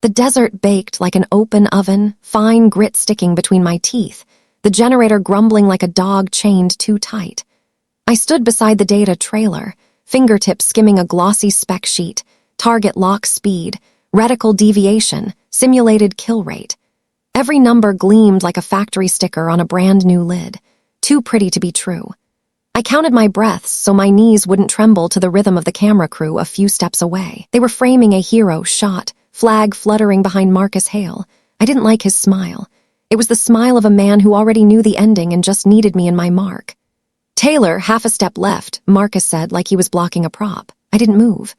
The desert baked like an open oven, fine grit sticking between my teeth, the generator grumbling like a dog chained too tight. I stood beside the data trailer, fingertips skimming a glossy spec sheet, target lock speed, reticle deviation, simulated kill rate. Every number gleamed like a factory sticker on a brand new lid, too pretty to be true. I counted my breaths so my knees wouldn't tremble to the rhythm of the camera crew a few steps away. They were framing a hero shot, flag fluttering behind Marcus Hale. I didn't like his smile. It was the smile of a man who already knew the ending and just needed me in my mark. "Taylor, half a step left," Marcus said like he was blocking a prop. I didn't move.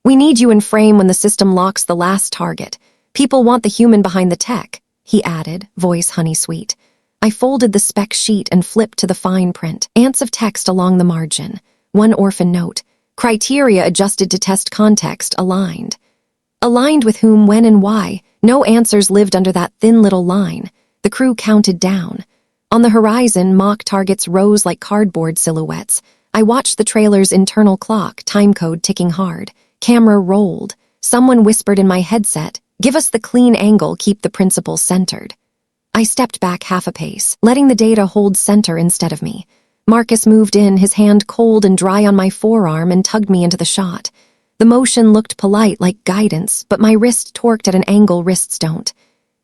"We need you in frame when the system locks the last target. People want the human behind the tech," he added, voice honey-sweet. I folded the spec sheet and flipped to the fine print, ants of text along the margin. One orphan note. Criteria adjusted to test context aligned. Aligned with whom, when, and why? No answers lived under that thin little line. The crew counted down. On the horizon, mock targets rose like cardboard silhouettes. I watched the trailer's internal clock, timecode ticking hard. Camera rolled. Someone whispered in my headset, "Give us the clean angle, keep the principal centered." I stepped back half a pace, letting the data hold center instead of me. Marcus moved in, his hand cold and dry on my forearm, and tugged me into the shot. The motion looked polite, like guidance, but my wrist torqued at an angle wrists don't.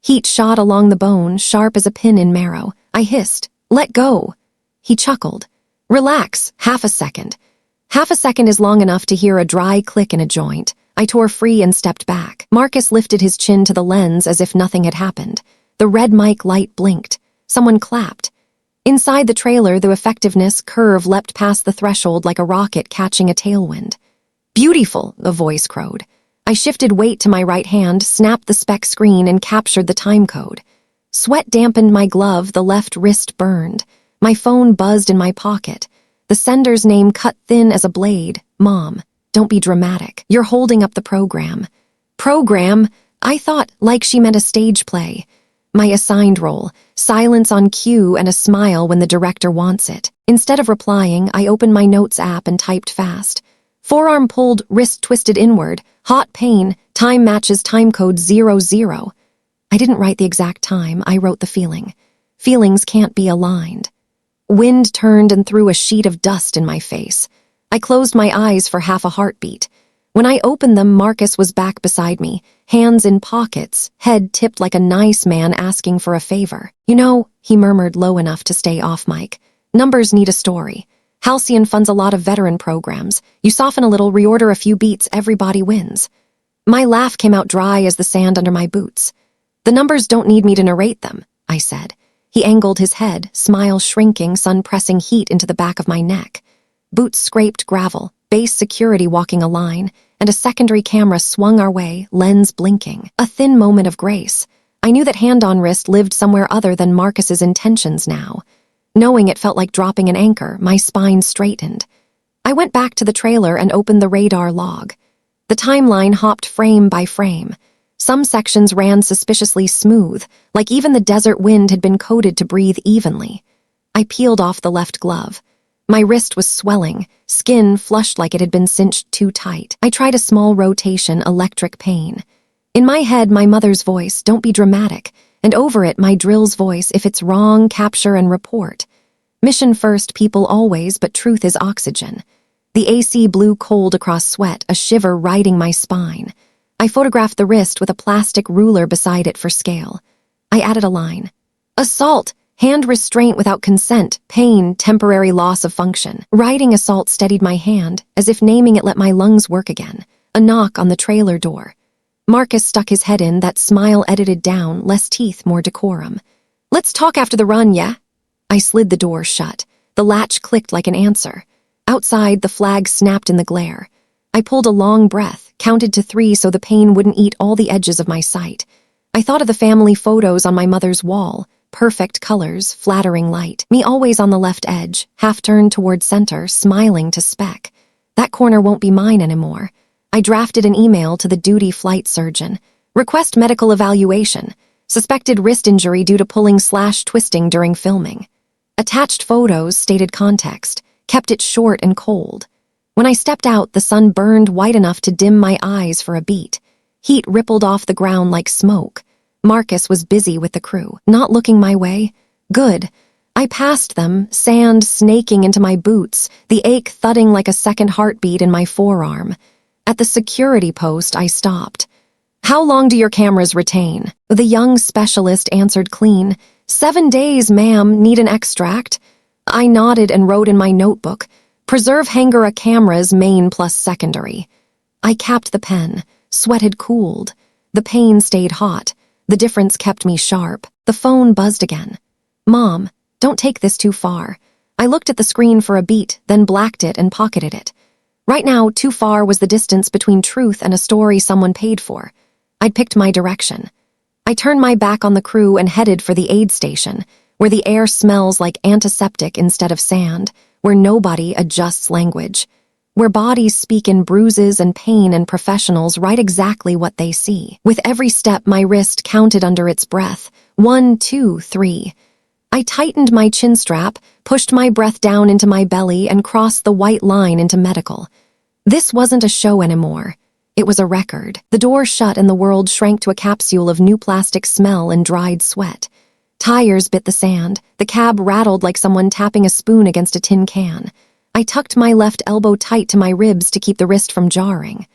Heat shot along the bone, sharp as a pin in marrow. I hissed, "Let go." He chuckled. "Relax, half a second." Half a second is long enough to hear a dry click in a joint. I tore free and stepped back. Marcus lifted his chin to the lens as if nothing had happened. The red mic light blinked. Someone clapped. Inside the trailer, the effectiveness curve leapt past the threshold like a rocket catching a tailwind. "Beautiful," a voice crowed. I shifted weight to my right hand, snapped the spec screen, and captured the timecode. Sweat dampened my glove, the left wrist burned. My phone buzzed in my pocket. The sender's name cut thin as a blade. "Mom, don't be dramatic. You're holding up the program." "Program?" I thought, like she meant a stage play. My assigned role, silence on cue and a smile when the director wants it. Instead of replying, I opened my notes app and typed fast. Forearm pulled, wrist twisted inward, hot pain, time matches timecode 00. I didn't write the exact time, I wrote the feeling. Feelings can't be aligned. Wind turned and threw a sheet of dust in my face. I closed my eyes for half a heartbeat. When I opened them, Marcus was back beside me, hands in pockets, head tipped like a nice man asking for a favor. "You know," he murmured low enough to stay off mic, "numbers need a story. Halcyon funds a lot of veteran programs. You soften a little, reorder a few beats, everybody wins." My laugh came out dry as the sand under my boots. "The numbers don't need me to narrate them," I said. He angled his head, smile shrinking, sun pressing heat into the back of my neck. Boots scraped gravel, base security walking a line, and a secondary camera swung our way, lens blinking. A thin moment of grace. I knew that hand-on wrist lived somewhere other than Marcus's intentions now. Knowing it felt like dropping an anchor, my spine straightened. I went back to the trailer and opened the radar log. The timeline hopped frame by frame. Some sections ran suspiciously smooth, like even the desert wind had been coded to breathe evenly. I peeled off the left glove. My wrist was swelling, skin flushed like it had been cinched too tight. I tried a small rotation, electric pain. In my head, my mother's voice, "Don't be dramatic," and over it, my drill's voice, "If it's wrong, capture and report." Mission first, people always, but truth is oxygen. The AC blew cold across sweat, a shiver riding my spine. I photographed the wrist with a plastic ruler beside it for scale. I added a line. "Assault. Hand restraint without consent, pain, temporary loss of function." Writing assault steadied my hand, as if naming it let my lungs work again. A knock on the trailer door. Marcus stuck his head in, that smile edited down, less teeth, more decorum. "Let's talk after the run, yeah?" I slid the door shut. The latch clicked like an answer. Outside, the flag snapped in the glare. I pulled a long breath, counted to 3 so the pain wouldn't eat all the edges of my sight. I thought of the family photos on my mother's wall. Perfect colors, flattering light. Me always on the left edge, half turned toward center, smiling to spec. That corner won't be mine anymore. I drafted an email to the duty flight surgeon. Request medical evaluation. Suspected wrist injury due to pulling/twisting during filming. Attached photos stated context. Kept it short and cold. When I stepped out, the sun burned white enough to dim my eyes for a beat. Heat rippled off the ground like smoke. Marcus was busy with the crew, not looking my way. Good. I passed them, sand snaking into my boots, the ache thudding like a second heartbeat in my forearm. At the security post, I stopped. "How long do your cameras retain?" The young specialist answered clean. 7 days, ma'am. Need an extract?" I nodded and wrote in my notebook, "Preserve Hangara cameras, main plus secondary." I capped the pen. Sweat had cooled. The pain stayed hot. The difference kept me sharp. The phone buzzed again. "Mom, don't take this too far." I looked at the screen for a beat, then blacked it and pocketed it. Right now, too far was the distance between truth and a story someone paid for. I'd picked my direction. I turned my back on the crew and headed for the aid station, where the air smells like antiseptic instead of sand, where nobody adjusts language, where bodies speak in bruises and pain and professionals write exactly what they see. With every step, my wrist counted under its breath. 1, 2, 3. I tightened my chin strap, pushed my breath down into my belly, and crossed the white line into medical. This wasn't a show anymore. It was a record. The door shut and the world shrank to a capsule of new plastic smell and dried sweat. Tires bit the sand. The cab rattled like someone tapping a spoon against a tin can. I tucked my left elbow tight to my ribs to keep the wrist from jarring.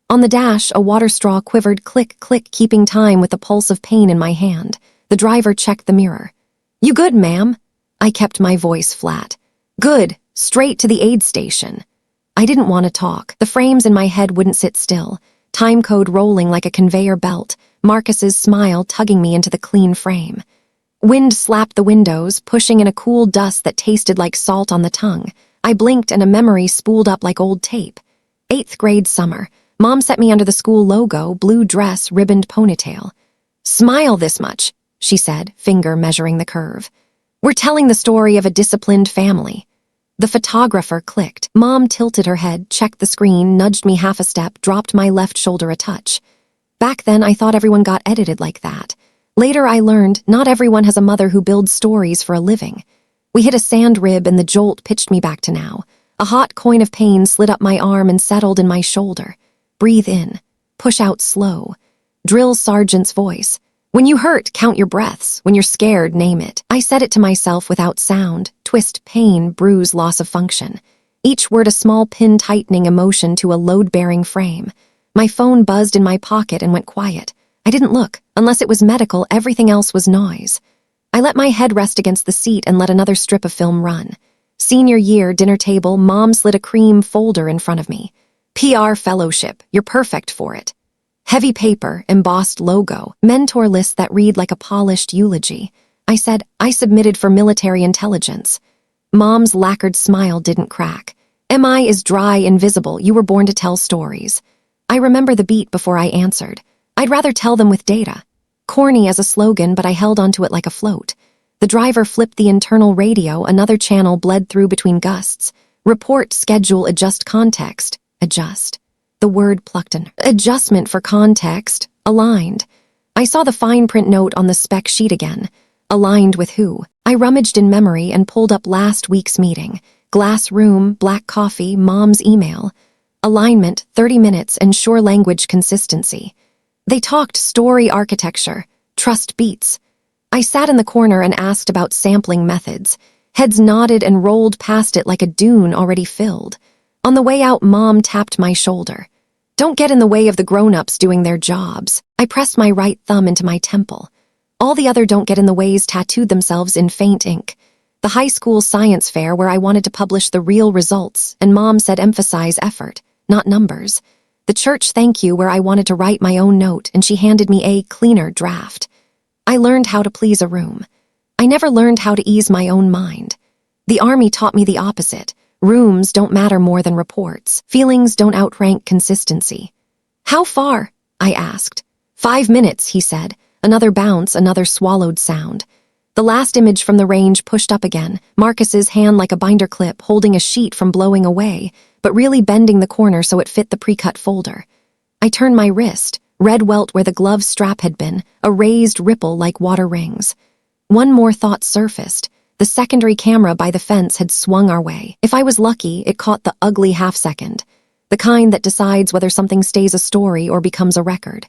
On the dash, a water straw quivered click, click, keeping time with the pulse of pain in my hand. The driver checked the mirror. "You good, ma'am?" I kept my voice flat. "Good. Straight to the aid station." I didn't want to talk. The frames in my head wouldn't sit still. Time code rolling like a conveyor belt. Marcus's smile tugging me into the clean frame. Wind slapped the windows, pushing in a cool dust that tasted like salt on the tongue. I blinked and a memory spooled up like old tape. 8th grade summer. Mom set me under the school logo, blue dress, ribboned ponytail. "Smile this much," she said, finger measuring the curve. "We're telling the story of a disciplined family." The photographer clicked. Mom tilted her head, checked the screen, nudged me half a step, dropped my left shoulder a touch. Back then, I thought everyone got edited like that. Later, I learned not everyone has a mother who builds stories for a living. We hit a sand rib and the jolt pitched me back to now. A hot coin of pain slid up my arm and settled in my shoulder. Breathe in. Push out slow. Drill sergeant's voice. "When you hurt, count your breaths. When you're scared, name it." I said it to myself without sound. Twist, pain, bruise, loss of function. Each word a small pin tightening emotion to a load-bearing frame. My phone buzzed in my pocket and went quiet. I didn't look. Unless it was medical, everything else was noise. I let my head rest against the seat and let another strip of film run. Senior year, dinner table, Mom slid a cream folder in front of me. "PR fellowship. You're perfect for it." Heavy paper, embossed logo, mentor list that read like a polished eulogy. I said, "I submitted for military intelligence." Mom's lacquered smile didn't crack. "MI is dry, invisible. You were born to tell stories." I remember the beat before I answered. I'd rather tell them with data. Corny as a slogan, but I held onto it like a float. The driver flipped the internal radio, another channel bled through between gusts. Report, schedule, adjust context. Adjust. The word plucked an adjustment for context. Aligned. I saw the fine print note on the spec sheet again. Aligned with who? I rummaged in memory and pulled up last week's meeting. Glass room, black coffee, Mom's email. Alignment, 30 minutes, ensure language consistency. They talked story architecture. Trust beats. I sat in the corner and asked about sampling methods. Heads nodded and rolled past it like a dune already filled. On the way out, Mom tapped my shoulder. "Don't get in the way of the grown-ups doing their jobs." I pressed my right thumb into my temple. All the other "don't get in the ways" tattooed themselves in faint ink. The high school science fair where I wanted to publish the real results, and Mom said emphasize effort, not numbers. The church thank you where I wanted to write my own note, and she handed me a cleaner draft. I learned how to please a room. I never learned how to ease my own mind. The Army taught me the opposite. Rooms don't matter more than reports. Feelings don't outrank consistency. "How far?" I asked. 5 minutes, he said. Another bounce, another swallowed sound. The last image from the range pushed up again, Marcus's hand like a binder clip holding a sheet from blowing away, but really bending the corner so it fit the pre-cut folder. I turned my wrist, red welt where the glove strap had been, a raised ripple like water rings. One more thought surfaced. The secondary camera by the fence had swung our way. If I was lucky, it caught the ugly half-second. The kind that decides whether something stays a story or becomes a record.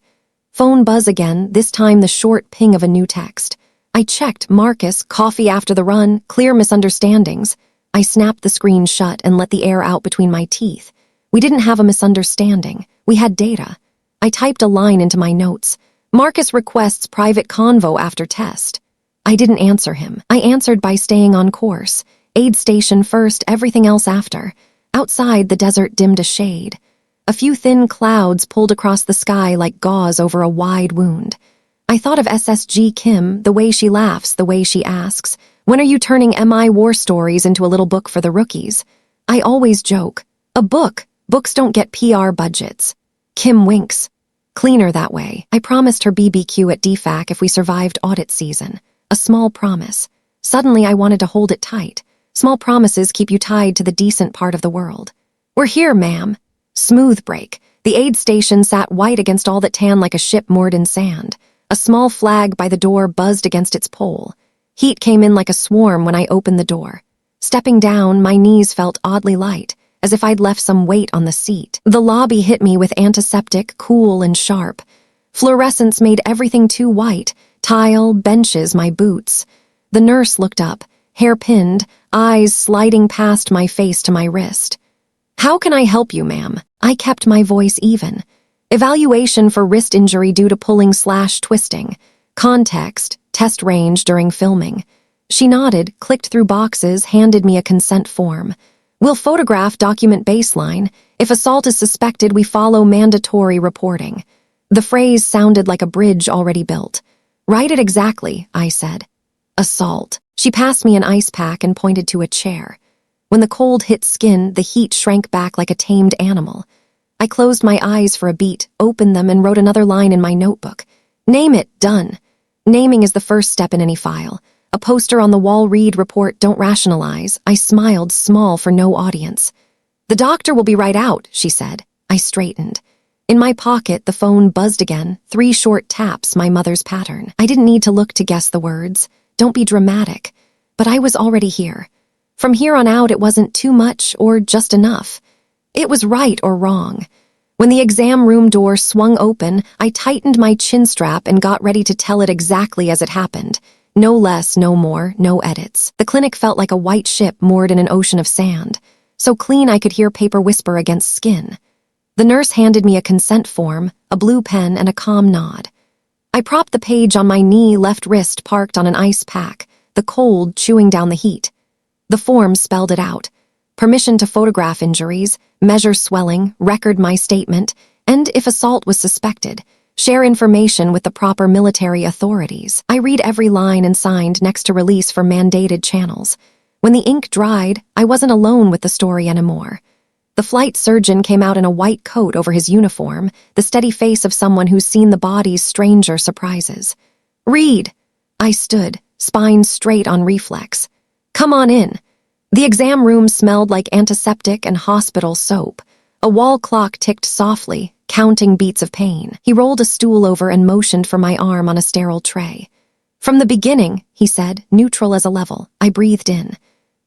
Phone buzz again, this time the short ping of a new text. I checked, Marcus, coffee after the run, clear misunderstandings. I snapped the screen shut and let the air out between my teeth. We didn't have a misunderstanding. We had data. I typed a line into my notes. Marcus requests private convo after test. I didn't answer him. I answered by staying on course. Aid station first, everything else after. Outside, the desert dimmed a shade. A few thin clouds pulled across the sky like gauze over a wide wound. I thought of SSG Kim, the way she laughs, the way she asks, "When are you turning MI war stories into a little book for the rookies?" I always joke, "A book? Books don't get PR budgets." Kim winks. "Cleaner that way. I promised her BBQ at DFAC if we survived audit season. A small promise. Suddenly I wanted to hold it tight. Small promises keep you tied to the decent part of the world. "We're here, ma'am." Smooth break. The aid station sat white against all that tan like a ship moored in sand. A small flag by the door buzzed against its pole. Heat came in like a swarm when I opened the door. Stepping down, my knees felt oddly light, as if I'd left some weight on the seat. The lobby hit me with antiseptic, cool and sharp. Fluorescence made everything too white. Tile, benches, my boots. The nurse looked up, hair pinned, eyes sliding past my face to my wrist. "How can I help you, ma'am?" I kept my voice even. "Evaluation for wrist injury due to pulling/twisting. Context, test range during filming." She nodded, clicked through boxes, handed me a consent form. "We'll photograph, document baseline. If assault is suspected, we follow mandatory reporting." The phrase sounded like a bridge already built. "Write it exactly," I said. "Assault." She passed me an ice pack and pointed to a chair. When the cold hit skin, the heat shrank back like a tamed animal. I closed my eyes for a beat, opened them, and wrote another line in my notebook. "Name it, done." Naming is the first step in any file. A poster on the wall read, "Report, don't rationalize." I smiled, small for no audience. "The doctor will be right out," she said. I straightened. In my pocket, the phone buzzed again, 3 short taps, my mother's pattern. I didn't need to look to guess the words. Don't be dramatic. But I was already here. From here on out, it wasn't too much or just enough. It was right or wrong. When the exam room door swung open, I tightened my chin strap and got ready to tell it exactly as it happened. No less, no more, no edits. The clinic felt like a white ship moored in an ocean of sand, so clean I could hear paper whisper against skin. The nurse handed me a consent form, a blue pen, and a calm nod. I propped the page on my knee, left wrist parked on an ice pack, the cold chewing down the heat. The form spelled it out. Permission to photograph injuries, measure swelling, record my statement, and, if assault was suspected, share information with the proper military authorities. I read every line and signed next to release for mandated channels. When the ink dried, I wasn't alone with the story anymore. The flight surgeon came out in a white coat over his uniform, the steady face of someone who's seen the body's stranger surprises. "Read." I stood, spine straight on reflex. "Come on in." The exam room smelled like antiseptic and hospital soap. A wall clock ticked softly, counting beats of pain. He rolled a stool over and motioned for my arm on a sterile tray. "From the beginning," he said, neutral as a level. I breathed in.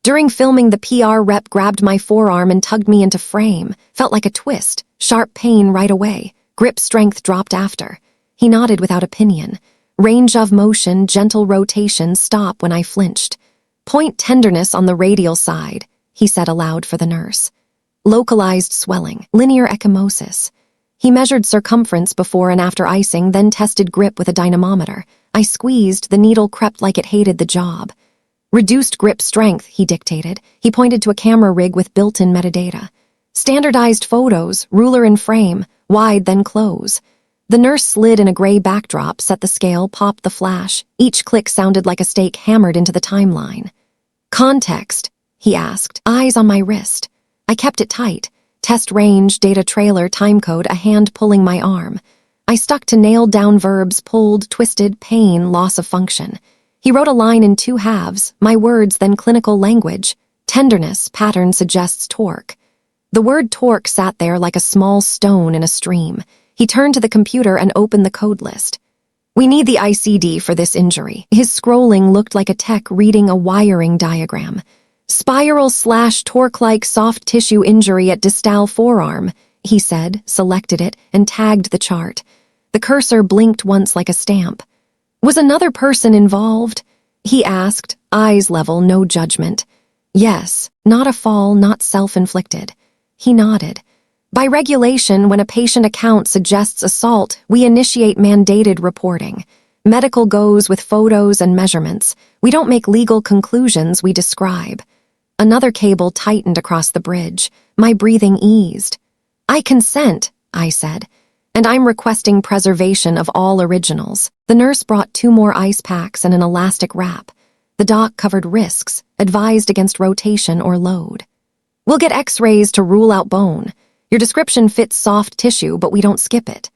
During filming, the PR rep grabbed my forearm and tugged me into frame. Felt like a twist. Sharp pain right away. Grip strength dropped after. He nodded without opinion. Range of motion, gentle rotation, stop when I flinched. "Point tenderness on the radial side," he said aloud for the nurse. "Localized swelling, linear ecchymosis." He measured circumference before and after icing, then tested grip with a dynamometer. I squeezed, the needle crept like it hated the job. "Reduced grip strength," he dictated. He pointed to a camera rig with built-in metadata. "Standardized photos, ruler in frame, wide then close." The nurse slid in a gray backdrop, set the scale, popped the flash. Each click sounded like a stake hammered into the timeline. "Context?" he asked, eyes on my wrist. I kept it tight. Test range, data trailer, timecode, a hand pulling my arm. I stuck to nailed-down verbs, pulled, twisted, pain, loss of function. He wrote a line in 2 halves, my words, then clinical language. "Tenderness, pattern suggests torque." The word torque sat there like a small stone in a stream. He turned to the computer and opened the code list. "We need the ICD for this injury." His scrolling looked like a tech reading a wiring diagram. "Spiral/torque-like soft tissue injury at distal forearm," he said, selected it, and tagged the chart. The cursor blinked once like a stamp. Was another person involved? He asked, eyes level, no judgment. Yes, not a fall, not self-inflicted. He nodded. By regulation, when a patient account suggests assault, we initiate mandated reporting. Medical goes with photos and measurements. We don't make legal conclusions, we describe. Another cable tightened across the bridge. My breathing eased. I consent, I said, and I'm requesting preservation of all originals. The nurse brought 2 more ice packs and an elastic wrap. The doc covered risks, advised against rotation or load. We'll get x-rays to rule out bone. Your description fits soft tissue, but we don't skip it.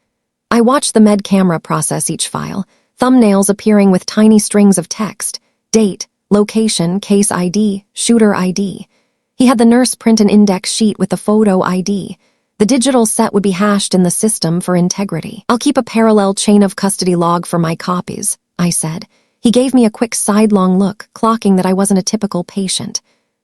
I watched the med camera process each file, thumbnails appearing with tiny strings of text, date, location, case ID, shooter ID. He had the nurse print an index sheet with the photo ID. The digital set would be hashed in the system for integrity. I'll keep a parallel chain of custody log for my copies, I said. He gave me a quick sidelong look, clocking that I wasn't a typical patient.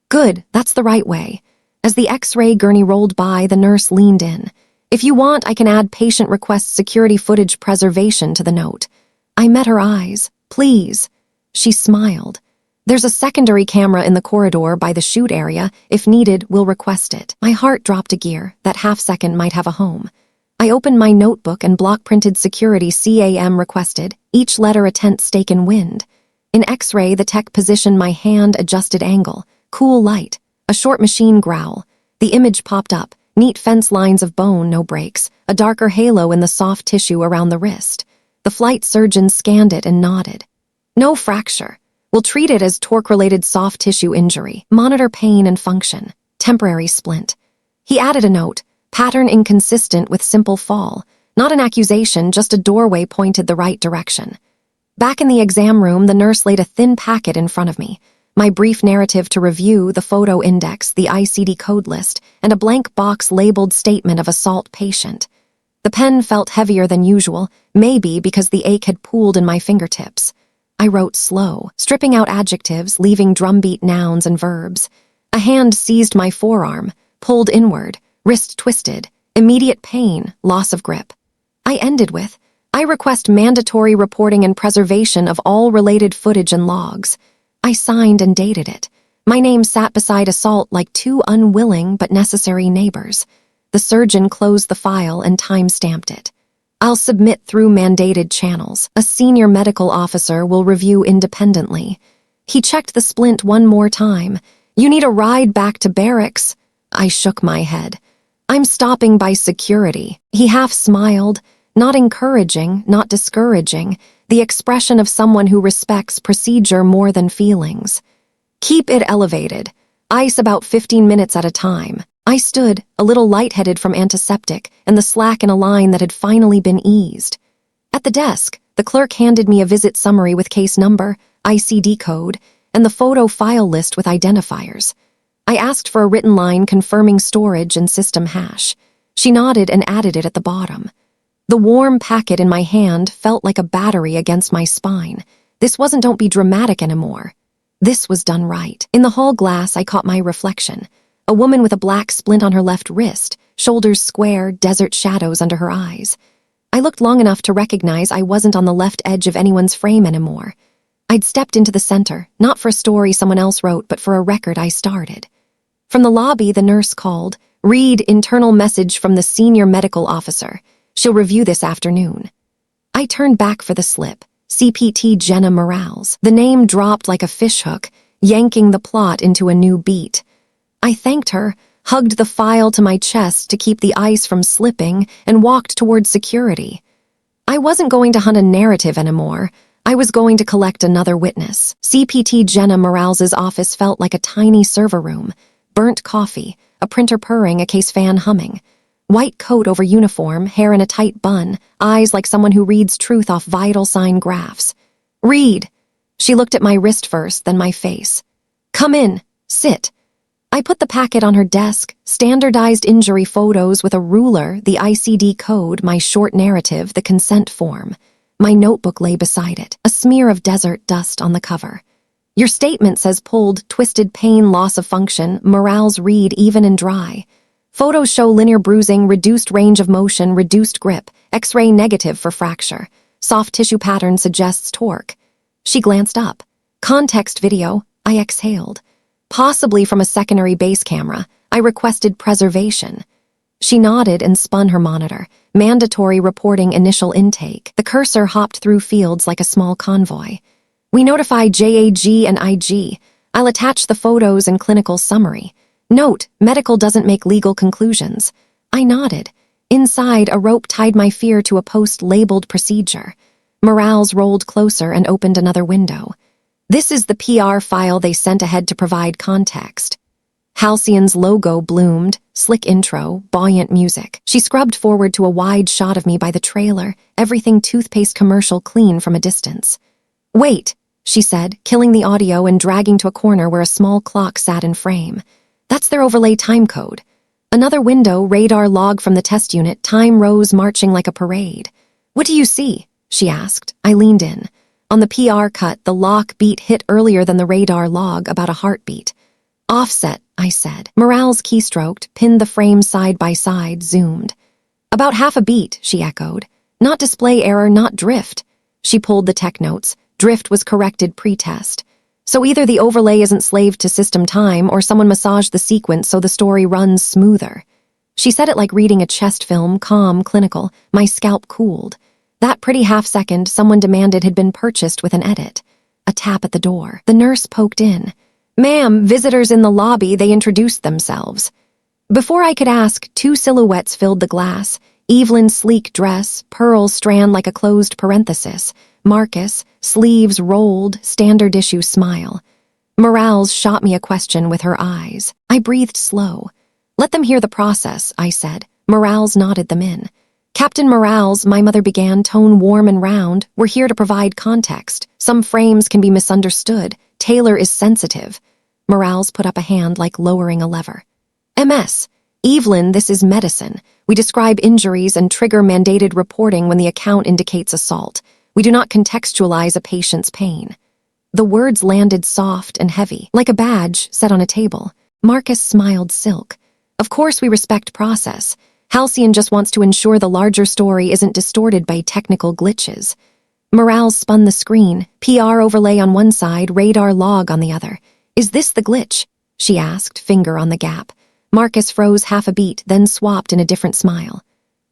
Good, that's the right way. As the x-ray gurney rolled by, the nurse leaned in. If you want, I can add patient request security footage preservation to the note. I met her eyes. Please. She smiled. There's a secondary camera in the corridor by the shoot area. If needed, we'll request it. My heart dropped a gear. That half-second might have a home. I opened my notebook and block-printed security CAM requested, each letter a tent stake in wind. In x-ray, the tech positioned my hand-adjusted angle. Cool light. A short machine growl. The image popped up. Neat fence lines of bone, no breaks. A darker halo in the soft tissue around the wrist. The flight surgeon scanned it and nodded. No fracture. We'll treat it as torque-related soft tissue injury. Monitor pain and function. Temporary splint. He added a note. Pattern inconsistent with simple fall. Not an accusation, just a doorway pointed the right direction. Back in the exam room, the nurse laid a thin packet in front of me. My brief narrative to review, the photo index, the ICD code list, and a blank box labeled statement of assault patient. The pen felt heavier than usual, maybe because the ache had pooled in my fingertips. I wrote slow, stripping out adjectives, leaving drumbeat nouns and verbs. A hand seized my forearm, pulled inward, wrist twisted, immediate pain, loss of grip. I ended with, I request mandatory reporting and preservation of all related footage and logs. I signed and dated it. My name sat beside assault like 2 unwilling but necessary neighbors. The surgeon closed the file and time-stamped it. I'll submit through mandated channels. A senior medical officer will review independently. He checked the splint 1 more time. You need a ride back to barracks? I shook my head. I'm stopping by security. He half smiled, not encouraging, not discouraging, the expression of someone who respects procedure more than feelings. Keep it elevated. Ice about 15 minutes at a time. I stood, a little lightheaded from antiseptic and the slack in a line that had finally been eased. At the desk, the clerk handed me a visit summary with case number, ICD code, and the photo file list with identifiers. I asked for a written line confirming storage and system hash. She nodded and added it at the bottom. The warm packet in my hand felt like a battery against my spine. This wasn't don't be dramatic anymore. This was done right. In the hall glass, I caught my reflection. A woman with a black splint on her left wrist, shoulders square, desert shadows under her eyes. I looked long enough to recognize I wasn't on the left edge of anyone's frame anymore. I'd stepped into the center, not for a story someone else wrote, but for a record I started. From the lobby, the nurse called, "Read internal message from the senior medical officer. She'll review this afternoon." I turned back for the slip. CPT Jenna Morales. The name dropped like a fishhook, yanking the plot into a new beat. I thanked her, hugged the file to my chest to keep the ice from slipping, and walked toward security. I wasn't going to hunt a narrative anymore. I was going to collect another witness. CPT Jenna Morales's office felt like a tiny server room. Burnt coffee, a printer purring, a case fan humming. White coat over uniform, hair in a tight bun, eyes like someone who reads truth off vital sign graphs. "Read." She looked at my wrist first, then my face. "Come in. Sit." I put the packet on her desk, standardized injury photos with a ruler, the ICD code, my short narrative, the consent form. My notebook lay beside it, a smear of desert dust on the cover. "Your statement says pulled, twisted pain, loss of function, Morales read even and dry." Photos show linear bruising, reduced range of motion, reduced grip, X-ray negative for fracture. Soft tissue pattern suggests torque. She glanced up. Context video, I exhaled. Possibly from a secondary base camera. I requested preservation. She nodded and spun her monitor. Mandatory reporting initial intake. The cursor hopped through fields like a small convoy. We notify JAG and IG. I'll attach the photos and clinical summary. Note, medical doesn't make legal conclusions. I nodded. Inside, a rope tied my fear to a post labeled procedure. Morales rolled closer and opened another window. This is the PR file they sent ahead to provide context. Halcyon's logo bloomed, slick intro, buoyant music. She scrubbed forward to a wide shot of me by the trailer, everything toothpaste commercial clean from a distance. Wait, she said, killing the audio and dragging to a corner where a small clock sat in frame. That's their overlay time code. Another window, radar log from the test unit, time rose marching like a parade. What do you see? She asked. I leaned in. On the PR cut, the lock beat hit earlier than the radar log, about a heartbeat. Offset, I said. Morales keystroked, pinned the frame side by side, zoomed. About half a beat, she echoed. Not display error, not drift. She pulled the tech notes. Drift was corrected pre-test. So either the overlay isn't slaved to system time or someone massaged the sequence so the story runs smoother. She said it like reading a chest film, calm, clinical. My scalp cooled. That pretty half-second someone demanded had been purchased with an edit. A tap at the door. The nurse poked in. Ma'am, visitors in the lobby, they introduced themselves. Before I could ask, two silhouettes filled the glass. Evelyn's sleek dress, pearl strand like a closed parenthesis. Marcus, sleeves rolled, standard issue smile. Morales shot me a question with her eyes. I breathed slow. Let them hear the process, I said. Morales nodded them in. Captain Morales, my mother began, tone warm and round. We're here to provide context. Some frames can be misunderstood. Taylor is sensitive. Morales put up a hand like lowering a lever. MS. Evelyn, this is medicine. We describe injuries and trigger mandated reporting when the account indicates assault. We do not contextualize a patient's pain. The words landed soft and heavy, like a badge set on a table. Marcus smiled silk. Of course we respect process. Halcyon just wants to ensure the larger story isn't distorted by technical glitches. Morales spun the screen, PR overlay on one side, radar log on the other. Is this the glitch? She asked, finger on the gap. Marcus froze half a beat, then swapped in a different smile.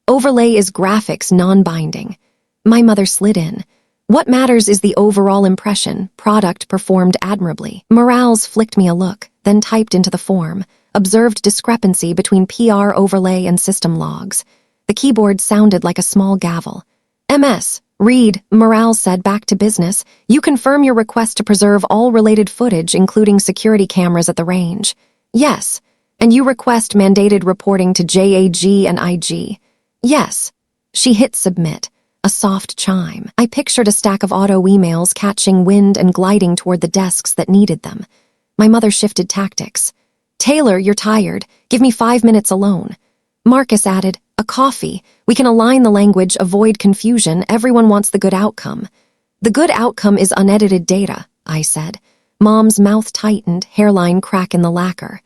Overlay is graphics, non-binding. My mother slid in. What matters is the overall impression. Product performed admirably. Morales flicked me a look, then typed into the form. Observed discrepancy between PR overlay and system logs. The keyboard sounded like a small gavel. MS. Read, Morales said, back to business. You confirm your request to preserve all related footage, including security cameras at the range. Yes. And you request mandated reporting to JAG and IG. Yes. She hit submit. A soft chime. I pictured a stack of auto emails catching wind and gliding toward the desks that needed them. My mother shifted tactics. Taylor, you're tired. Give me 5 minutes alone. Marcus added, a coffee. We can align the language, avoid confusion. Everyone wants the good outcome. The good outcome is unedited data, I said. Mom's mouth tightened, hairline crack in the lacquer.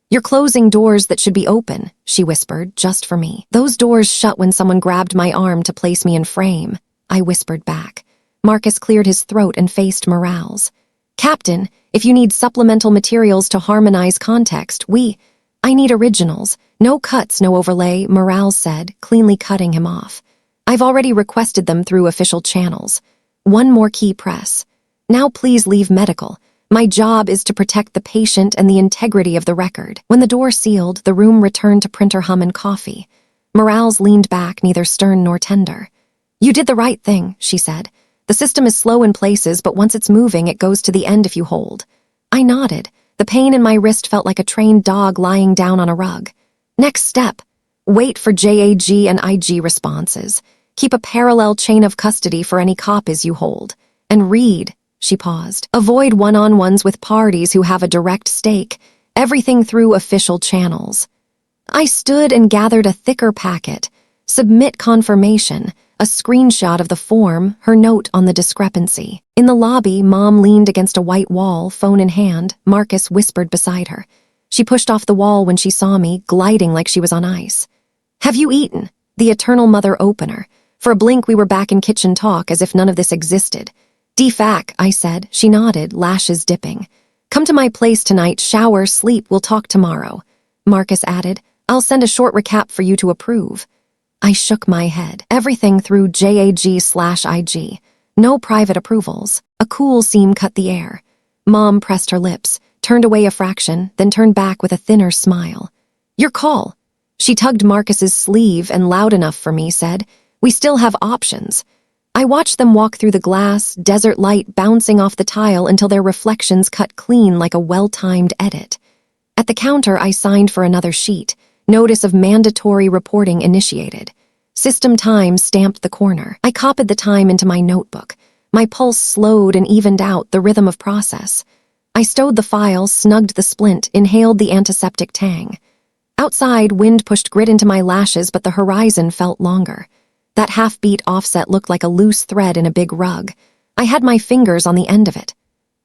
You're closing doors that should be open, she whispered, just for me. Those doors shut when someone grabbed my arm to place me in frame, I whispered back. Marcus cleared his throat and faced Morales. Captain, if you need supplemental materials to harmonize context, I need originals. No cuts, no overlay, Morales said, cleanly cutting him off. I've already requested them through official channels. One more key press. Now please leave medical. My job is to protect the patient and the integrity of the record. When the door sealed, the room returned to printer hum and coffee. Morales leaned back, neither stern nor tender. You did the right thing, she said. The system is slow in places, but once it's moving, it goes to the end if you hold. I nodded. The pain in my wrist felt like a trained dog lying down on a rug. Next step. Wait for JAG and IG responses. Keep a parallel chain of custody for any copies you hold. And read. She paused. Avoid one-on-ones with parties who have a direct stake. Everything through official channels. I stood and gathered a thicker packet. Submit confirmation. A screenshot of the form, her note on the discrepancy. In the lobby, Mom leaned against a white wall, phone in hand. Marcus whispered beside her. She pushed off the wall when she saw me, gliding like she was on ice. "Have you eaten?" The eternal mother opener. For a blink we were back in kitchen talk as if none of this existed. "Defac," I said. She nodded, lashes dipping. "Come to my place tonight, shower, sleep, we'll talk tomorrow." Marcus added, "I'll send a short recap for you to approve." I shook my head. Everything through JAG/IG. No private approvals. A cool seam cut the air. Mom pressed her lips, turned away a fraction, then turned back with a thinner smile. "Your call." She tugged Marcus's sleeve and loud enough for me said, "We still have options." I watched them walk through the glass, desert light bouncing off the tile until their reflections cut clean like a well-timed edit. At the counter, I signed for another sheet. Notice of mandatory reporting initiated. System time stamped the corner. I copied the time into my notebook. My pulse slowed and evened out the rhythm of process. I stowed the file, snugged the splint, inhaled the antiseptic tang. Outside, wind pushed grit into my lashes, but the horizon felt longer. That half-beat offset looked like a loose thread in a big rug. I had my fingers on the end of it.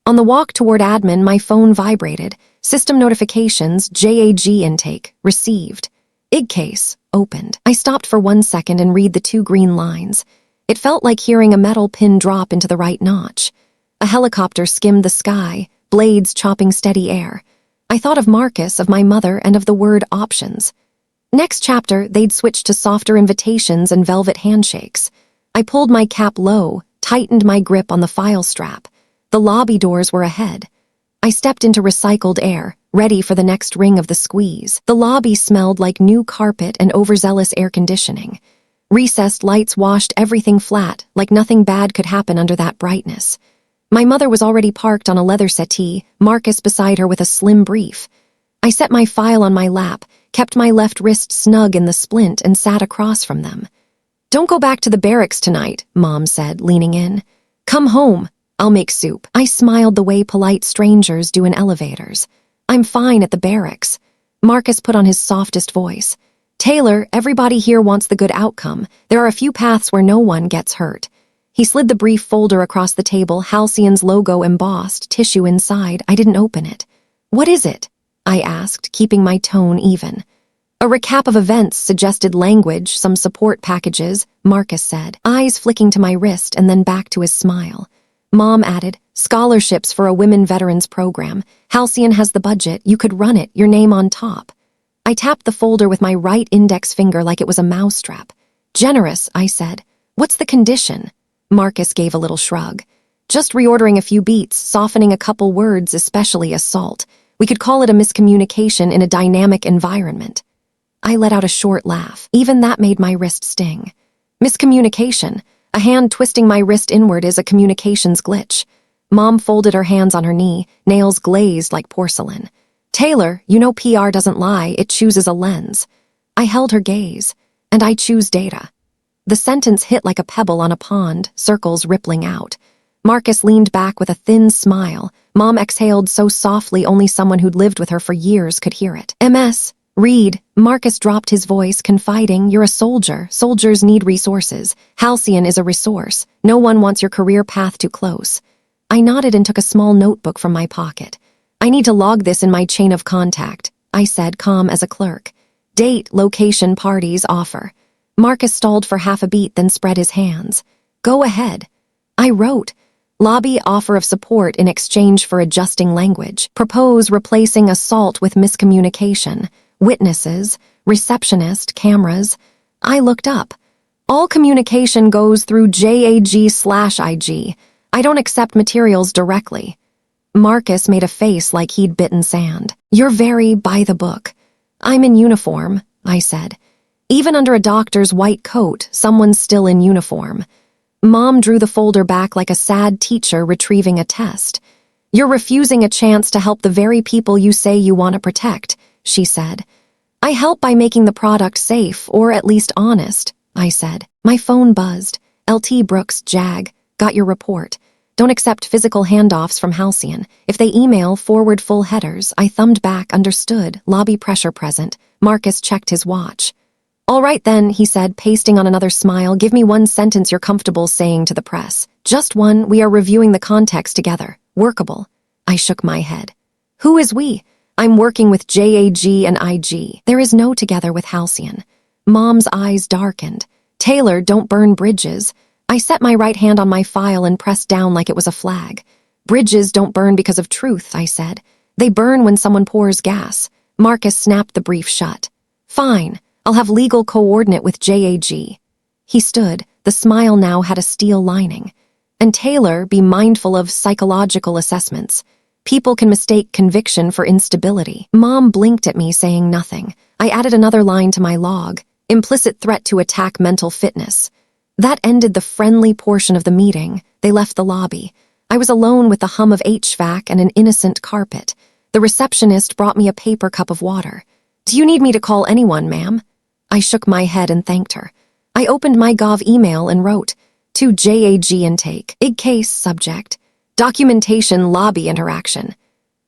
On the walk toward admin, my phone vibrated. System notifications, JAG intake, received. IG case, opened. I stopped for 1 second and read the 2 green lines. It felt like hearing a metal pin drop into the right notch. A helicopter skimmed the sky, blades chopping steady air. I thought of Marcus, of my mother, and of the word options. Next chapter, they'd switch to softer invitations and velvet handshakes. I pulled my cap low, tightened my grip on the file strap. The lobby doors were ahead. I stepped into recycled air, ready for the next ring of the squeeze. The lobby smelled like new carpet and overzealous air conditioning. Recessed lights washed everything flat, like nothing bad could happen under that brightness. My mother was already parked on a leather settee, Marcus beside her with a slim brief. I set my file on my lap, kept my left wrist snug in the splint, and sat across from them. "Don't go back to the barracks tonight," Mom said, leaning in. "Come home. I'll make soup." I smiled the way polite strangers do in elevators. "I'm fine at the barracks." Marcus put on his softest voice. "Taylor, everybody here wants the good outcome. There are a few paths where no one gets hurt." He slid the brief folder across the table, Halcyon's logo embossed, tissue inside. I didn't open it. "What is it?" I asked, keeping my tone even. "A recap of events, suggested language, some support packages," Marcus said, eyes flicking to my wrist and then back to his smile. Mom added, "Scholarships for a women veterans program. Halcyon has the budget. You could run it, your name on top." I tapped the folder with my right index finger like it was a mousetrap. "Generous," I said. "What's the condition?" Marcus gave a little shrug. "Just reordering a few beats, softening a couple words, especially assault. We could call it a miscommunication in a dynamic environment." I let out a short laugh. Even that made my wrist sting. Miscommunication. A hand twisting my wrist inward is a communications glitch. Mom folded her hands on her knee, nails glazed like porcelain. "Taylor, you know PR doesn't lie, it chooses a lens." I held her gaze. "And I choose data." The sentence hit like a pebble on a pond, circles rippling out. Marcus leaned back with a thin smile. Mom exhaled so softly only someone who'd lived with her for years could hear it. "MS. Read." Marcus dropped his voice, confiding, "You're a soldier. Soldiers need resources. Halcyon is a resource. No one wants your career path too close." I nodded and took a small notebook from my pocket. "I need to log this in my chain of contact," I said, calm as a clerk. "Date, location, parties, offer." Marcus stalled for half a beat, then spread his hands. "Go ahead." I wrote, "Lobby offer of support in exchange for adjusting language. Propose replacing assault with miscommunication. Witnesses, receptionist, cameras." I looked up. "All communication goes through JAG/IG. I don't accept materials directly." Marcus made a face like he'd bitten sand. "You're very by the book." "I'm in uniform," I said. Even under a doctor's white coat, someone's still in uniform. Mom drew the folder back like a sad teacher retrieving a test. "You're refusing a chance to help the very people you say you want to protect," she said. "I help by making the product safe, or at least honest," I said. My phone buzzed. "LT Brooks, JAG. Got your report. Don't accept physical handoffs from Halcyon. If they email, forward full headers." I thumbed back, understood, lobby pressure present. Marcus checked his watch. "All right then," he said, pasting on another smile. "Give me one sentence you're comfortable saying to the press." "Just one. We are reviewing the context together. Workable." I shook my head. "Who is we?" I'm working with JAG and IG. There is no together with Halcyon. Mom's eyes darkened. Taylor, don't burn bridges. I set my right hand on my file and pressed down like it was a flag. Bridges don't burn because of truth, I said. They burn when someone pours gas. Marcus snapped the brief shut. Fine, I'll have legal coordinate with JAG. He stood. The smile now had a steel lining. And Taylor, be mindful of psychological assessments. People can mistake conviction for instability. Mom blinked at me, saying nothing. I added another line to my log. Implicit threat to attack mental fitness. That ended the friendly portion of the meeting. They left the lobby. I was alone with the hum of HVAC and an innocent carpet. The receptionist brought me a paper cup of water. Do you need me to call anyone, ma'am? I shook my head and thanked her. I opened my Gov email and wrote, to JAG intake, IG case subject, documentation lobby interaction.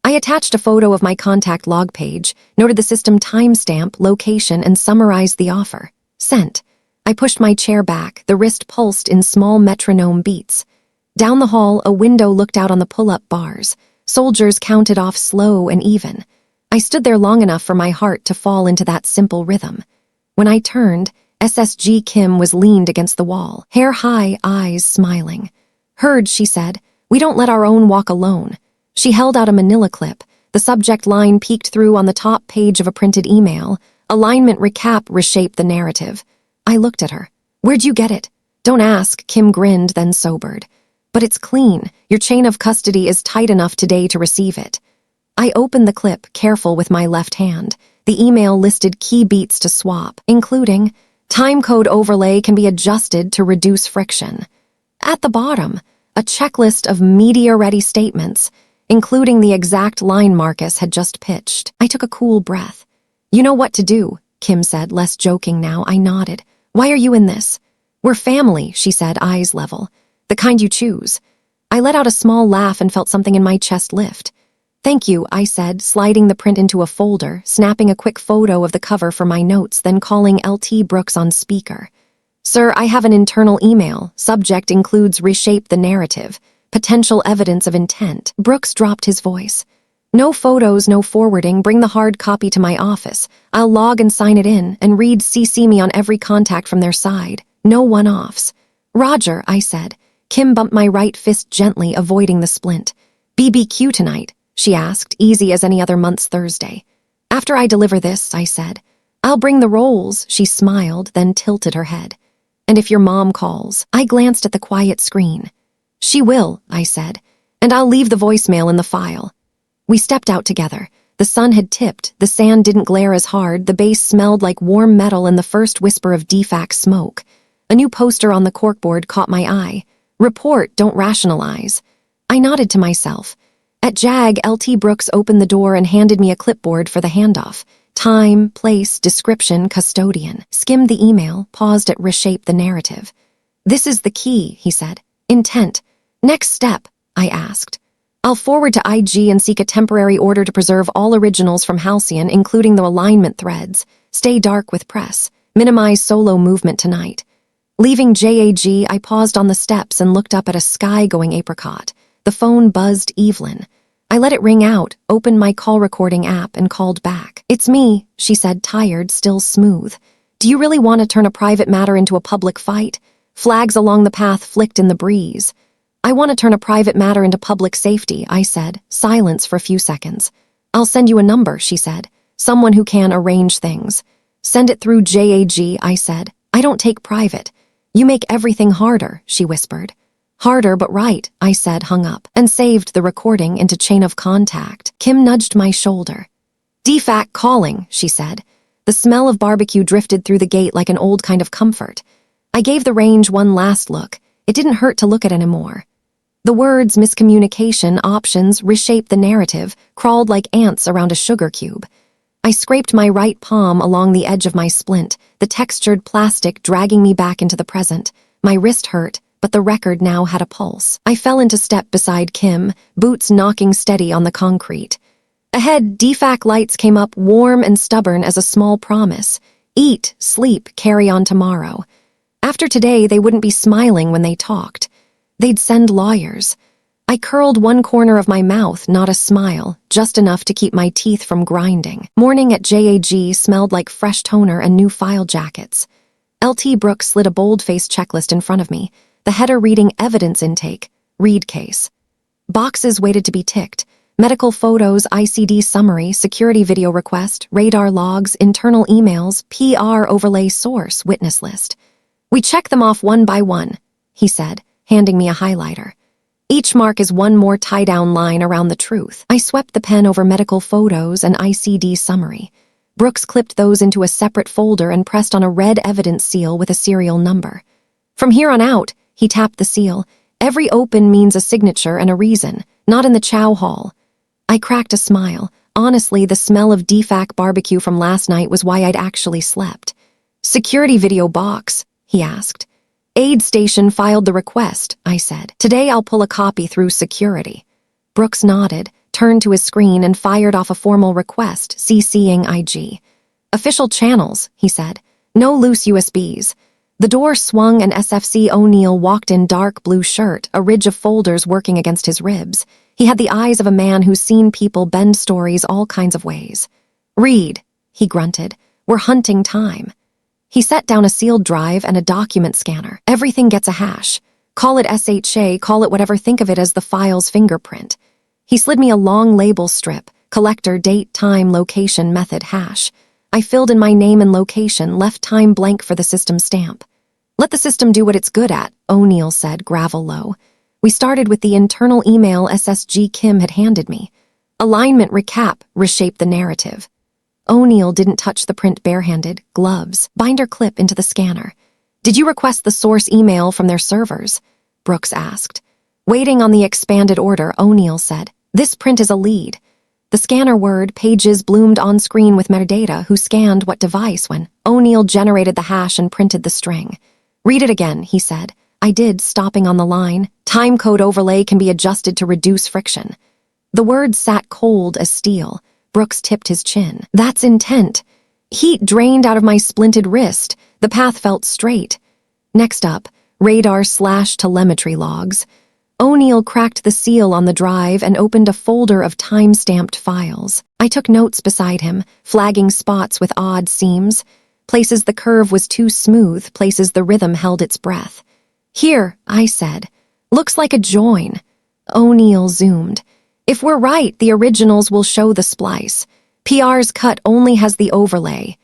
I attached a photo of my contact log page, noted the system timestamp, location, and summarized the offer. Sent. I pushed my chair back, the wrist pulsed in small metronome beats. Down the hall, a window looked out on the pull-up bars. Soldiers counted off slow and even. I stood there long enough for my heart to fall into that simple rhythm. When I turned, SSG Kim was leaned against the wall, hair high, eyes smiling. Heard, she said. We don't let our own walk alone. She held out a manila clip. The subject line peeked through on the top page of a printed email. Alignment recap reshaped the narrative. I looked at her. Where'd you get it? Don't ask, Kim grinned, then sobered. But it's clean. Your chain of custody is tight enough today to receive it. I opened the clip, careful with my left hand. The email listed key beats to swap, including timecode overlay can be adjusted to reduce friction. At the bottom, a checklist of media-ready statements, including the exact line Marcus had just pitched. I took a cool breath. You know what to do, Kim said, less joking now. I nodded. Why are you in this? We're family, she said, eyes level. The kind you choose. I let out a small laugh and felt something in my chest lift. Thank you, I said, sliding the print into a folder, snapping a quick photo of the cover for my notes, then calling LT Brooks on speaker. Sir, I have an internal email. Subject includes reshape the narrative. Potential evidence of intent. Brooks dropped his voice. No photos, no forwarding. Bring the hard copy to my office. I'll log and sign it in, and read CC me on every contact from their side. No one-offs. Roger, I said. Kim bumped my right fist gently, avoiding the splint. BBQ tonight, she asked, easy as any other month's Thursday. After I deliver this, I said. I'll bring the rolls, she smiled, then tilted her head. And if your mom calls, I glanced at the quiet screen. She will, I said, and I'll leave the voicemail in the file. We stepped out together. The sun had tipped, the sand didn't glare as hard, the base smelled like warm metal and the first whisper of DFAC smoke. A new poster on the corkboard caught my eye. Report, don't rationalize. I nodded to myself. At JAG, LT Brooks opened the door and handed me a clipboard for the handoff. Time, place, description, custodian. Skimmed the email, paused at reshape the narrative. This is the key, he said. Intent. Next step, I asked. I'll forward to IG and seek a temporary order to preserve all originals from Halcyon, including the alignment threads. Stay dark with press. Minimize solo movement tonight. Leaving JAG, I paused on the steps and looked up at a sky-going apricot. The phone buzzed Evelyn. I let it ring out, opened my call recording app, and called back. It's me, she said, tired, still smooth. Do you really want to turn a private matter into a public fight? Flags along the path flicked in the breeze. I want to turn a private matter into public safety, I said. Silence for a few seconds. I'll send you a number, she said. Someone who can arrange things. Send it through JAG, I said. I don't take private. You make everything harder, she whispered. Harder but right, I said, hung up, and saved the recording into chain of contact. Kim nudged my shoulder. DFAC calling, she said. The smell of barbecue drifted through the gate like an old kind of comfort. I gave the range one last look. It didn't hurt to look at anymore. The words miscommunication, options, reshape the narrative, crawled like ants around a sugar cube. I scraped my right palm along the edge of my splint, the textured plastic dragging me back into the present. My wrist hurt, but the record now had a pulse. I fell into step beside Kim, boots knocking steady on the concrete. Ahead, DFAC lights came up, warm and stubborn as a small promise. Eat, sleep, carry on tomorrow. After today, they wouldn't be smiling when they talked. They'd send lawyers. I curled one corner of my mouth, not a smile, just enough to keep my teeth from grinding. Morning at JAG smelled like fresh toner and new file jackets. LT Brooks slid a bold-faced checklist in front of me, the header reading evidence intake, read case. Boxes waited to be ticked. Medical photos, ICD summary, security video request, radar logs, internal emails, PR overlay source, witness list. We check them off one by one, he said, handing me a highlighter. Each mark is one more tie-down line around the truth. I swept the pen over medical photos and ICD summary. Brooks clipped those into a separate folder and pressed on a red evidence seal with a serial number. From here on out, he tapped the seal. Every open means a signature and a reason, not in the chow hall. I cracked a smile. Honestly, the smell of DFAC barbecue from last night was why I'd actually slept. Security video box, he asked. Aid station filed the request, I said. Today I'll pull a copy through security. Brooks nodded, turned to his screen and fired off a formal request, CCing IG. Official channels, he said. No loose USBs. The door swung and SFC O'Neill walked in dark blue shirt, a ridge of folders working against his ribs. He had the eyes of a man who's seen people bend stories all kinds of ways. Read, he grunted. We're hunting time. He set down a sealed drive and a document scanner. Everything gets a hash. Call it SHA, call it whatever, think of it as the file's fingerprint. He slid me a long label strip, collector, date, time, location, method, hash. I filled in my name and location, left time blank for the system stamp. Let the system do what it's good at, O'Neill said, gravel low. We started with the internal email SSG Kim had handed me. Alignment recap, reshape the narrative. O'Neill didn't touch the print barehanded, gloves, binder clip into the scanner. Did you request the source email from their servers? Brooks asked. Waiting on the expanded order, O'Neill said. This print is a lead. The scanner word pages bloomed on screen with metadata who scanned what device when O'Neill generated the hash and printed the string. Read it again, he said. I did, stopping on the line. Timecode overlay can be adjusted to reduce friction. The words sat cold as steel. Brooks tipped his chin. That's intent. Heat drained out of my splinted wrist. The path felt straight. Next up, radar/telemetry logs. O'Neill cracked the seal on the drive and opened a folder of time-stamped files. I took notes beside him, flagging spots with odd seams. Places the curve was too smooth, places the rhythm held its breath. Here, I said. Looks like a join. O'Neill zoomed. If we're right, the originals will show the splice. PR's cut only has the overlay.